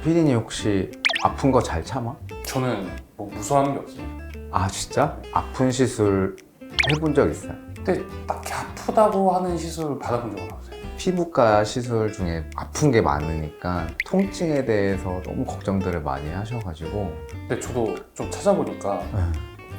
피디님 혹시 아픈 거 잘 참아? 저는 뭐 무서워하는 게 없어요. 아 진짜? 아픈 시술 해본 적 있어요? 근데 딱히 아프다고 하는 시술 받아본 적은 없어요. 피부과 시술 중에 아픈 게 많으니까 통증에 대해서 너무 걱정들을 많이 하셔가지고 근데 저도 좀 찾아보니까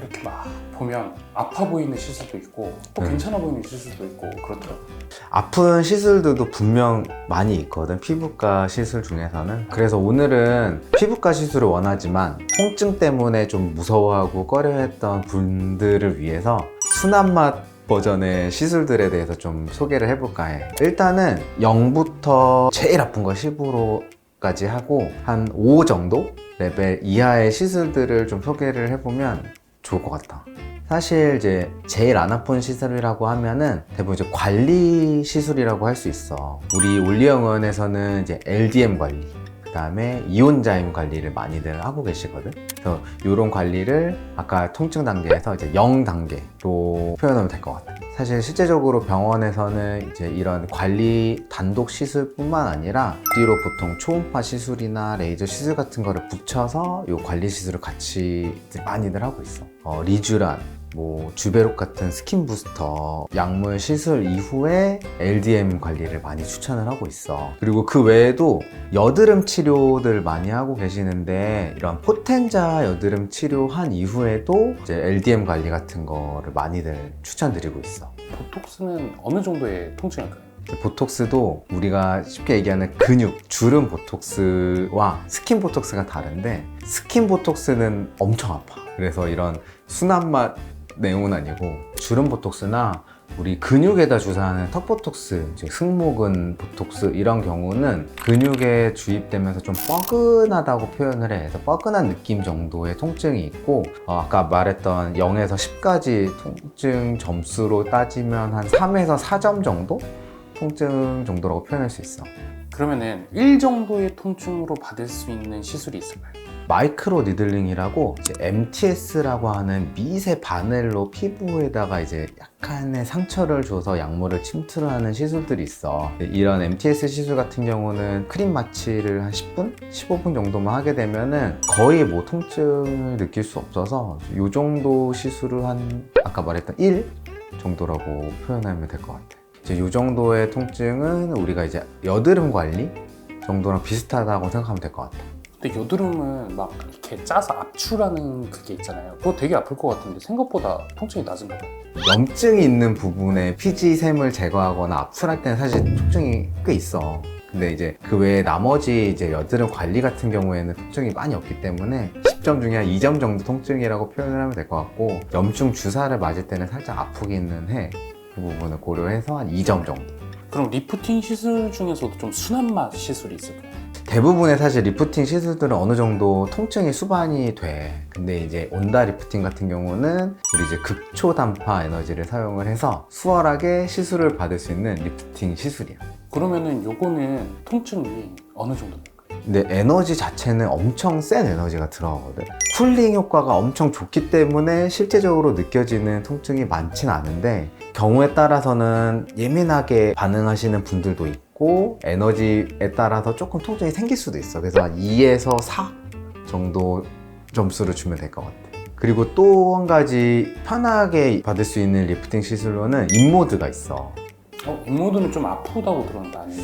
이렇게 막 보면 아파 보이는 시술도 있고 또 네. 괜찮아 보이는 시술도 있고 그렇더라고요. 아픈 시술들도 분명 많이 있거든, 피부과 시술 중에서는. 그래서 오늘은 피부과 시술을 원하지만 통증 때문에 좀 무서워하고 꺼려했던 분들을 위해서 순한 맛 버전의 시술들에 대해서 좀 소개를 해볼까 해. 일단은 0부터 제일 아픈 거 10으로까지 하고 한 5 정도 레벨 이하의 시술들을 좀 소개를 해보면 좋을 것 같아. 사실 이제 제일 안 아픈 시술이라고 하면은 대부분 이제 관리 시술이라고 할 수 있어. 우리 올리영원에서는 이제 LDM 관리, 그 다음에 이온자임 관리를 많이들 하고 계시거든. 그래서 이런 관리를 아까 통증 단계에서 이제 0단계로 표현하면 될 것 같아. 사실 실제적으로 병원에서는 이제 이런 관리 단독 시술뿐만 아니라 뒤로 보통 초음파 시술이나 레이저 시술 같은 거를 붙여서 이 관리 시술을 같이 많이들 하고 있어. 리쥬란, 뭐 주베록 같은 스킨 부스터, 약물 시술 이후에 LDM 관리를 많이 추천을 하고 있어. 그리고 그 외에도 여드름 치료들 많이 하고 계시는데 이런 포텐자 여드름 치료한 이후에도 이제 LDM 관리 같은 거를 많이들 추천드리고 있어. 보톡스는 어느 정도의 통증일까요? 보톡스도 우리가 쉽게 얘기하는 근육, 주름 보톡스와 스킨 보톡스가 다른데 스킨 보톡스는 엄청 아파. 그래서 이런 순한 맛 내용은 아니고 주름 보톡스나 우리 근육에다 주사하는 턱 보톡스, 즉 승모근 보톡스 이런 경우는 근육에 주입되면서 좀 뻐근하다고 표현을 해. 그래서 뻐근한 느낌 정도의 통증이 있고 아까 말했던 0에서 10까지 통증 점수로 따지면 한 3에서 4점 정도? 통증 정도라고 표현할 수 있어. 그러면은 1 정도의 통증으로 받을 수 있는 시술이 있을까요? 마이크로 니들링이라고 이제 MTS라고 하는 미세 바늘로 피부에다가 이제 약간의 상처를 줘서 약물을 침투를 하는 시술들이 있어. 이런 MTS 시술 같은 경우는 크림 마취를 한 10분? 15분 정도만 하게 되면은 거의 뭐 통증을 느낄 수 없어서 이 정도 시술을 한 아까 말했던 1 정도라고 표현하면 될 것 같아. 이제 이 정도의 통증은 우리가 이제 여드름 관리 정도랑 비슷하다고 생각하면 될 것 같아. 근데 여드름은 막 이렇게 짜서 압출하는 그게 있잖아요. 그거 되게 아플 것 같은데 생각보다 통증이 낮은가 봐요. 염증이 있는 부분에 피지샘을 제거하거나 압출할 때는 사실 통증이 꽤 있어. 근데 이제 그 외에 나머지 이제 여드름 관리 같은 경우에는 통증이 많이 없기 때문에 10점 중에 한 2점 정도 통증이라고 표현을 하면 될 것 같고, 염증 주사를 맞을 때는 살짝 아프기는 해. 그 부분을 고려해서 한 2점 정도. 그럼 리프팅 시술 중에서도 좀 순한 맛 시술이 있을까요? 대부분의 사실 리프팅 시술들은 어느 정도 통증이 수반이 돼. 근데 이제 온다 리프팅 같은 경우는 우리 이제 극초단파 에너지를 사용을 해서 수월하게 시술을 받을 수 있는 리프팅 시술이야. 그러면은 요거는 통증이 어느 정도 될까요? 근데 에너지 자체는 엄청 센 에너지가 들어가거든. 쿨링 효과가 엄청 좋기 때문에 실제적으로 느껴지는 통증이 많진 않은데 경우에 따라서는 예민하게 반응하시는 분들도 있고 에너지에 따라서 조금 통증이 생길 수도 있어. 그래서 한 2에서 4 정도 점수를 주면 될 것 같아. 그리고 또 한 가지 편하게 받을 수 있는 리프팅 시술로는 인모드가 있어. 인모드는 좀 아프다고 들었는데 아닌가?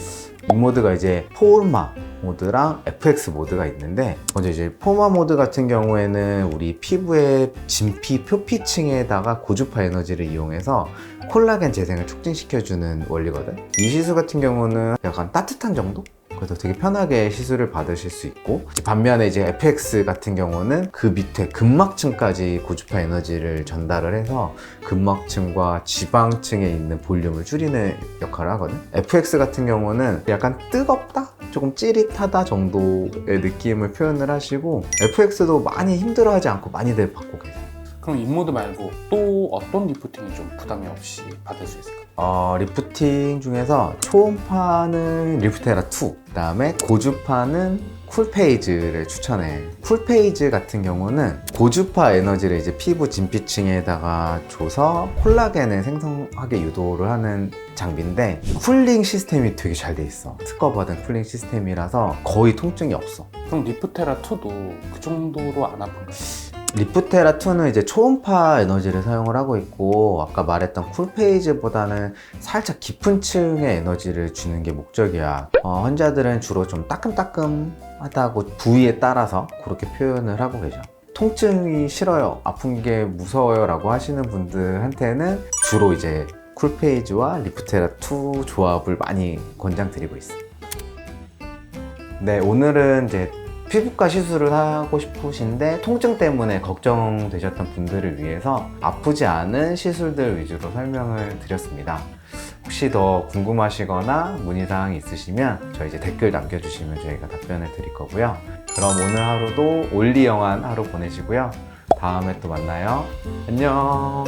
인모드가 이제 포르마 모드랑 FX 모드가 있는데, 먼저 이제 포르마 모드 같은 경우에는 우리 피부의 진피 표피층에다가 고주파 에너지를 이용해서 콜라겐 재생을 촉진시켜주는 원리거든. 이 시술 같은 경우는 약간 따뜻한 정도? 그래서 되게 편하게 시술을 받으실 수 있고, 반면에 이제 FX 같은 경우는 그 밑에 근막층까지 고주파 에너지를 전달을 해서 근막층과 지방층에 있는 볼륨을 줄이는 역할을 하거든. FX 같은 경우는 약간 뜨겁다? 조금 찌릿하다 정도의 느낌을 표현을 하시고, FX도 많이 힘들어하지 않고 많이들 받고 계세요. 그럼 인모드 말고 또 어떤 리프팅이 좀 부담이 없이 받을 수 있을까요? 리프팅 중에서 초음파는 리프테라 2, 그 다음에 고주파는 쿨페이즈를 추천해. 쿨페이즈 같은 경우는 고주파 에너지를 이제 피부 진피층에다가 줘서 콜라겐을 생성하게 유도를 하는 장비인데 쿨링 시스템이 되게 잘 돼 있어. 특허받은 쿨링 시스템이라서 거의 통증이 없어. 그럼 리프테라2도 그 정도로 안 아픈가요? 리프테라2는 이제 초음파 에너지를 사용을 하고 있고 아까 말했던 쿨페이즈보다는 살짝 깊은 층의 에너지를 주는 게 목적이야. 환자들은 주로 좀 따끔따끔하다고 부위에 따라서 그렇게 표현을 하고 계셔. 통증이 싫어요, 아픈 게 무서워요 라고 하시는 분들한테는 주로 이제 쿨페이즈와 리프테라2 조합을 많이 권장드리고 있어. 네, 오늘은 이제 피부과 시술을 하고 싶으신데 통증 때문에 걱정되셨던 분들을 위해서 아프지 않은 시술들 위주로 설명을 드렸습니다. 혹시 더 궁금하시거나 문의사항이 있으시면 저희 이제 댓글 남겨주시면 저희가 답변을 드릴 거고요. 그럼 오늘 하루도 올리영한 하루 보내시고요. 다음에 또 만나요. 안녕.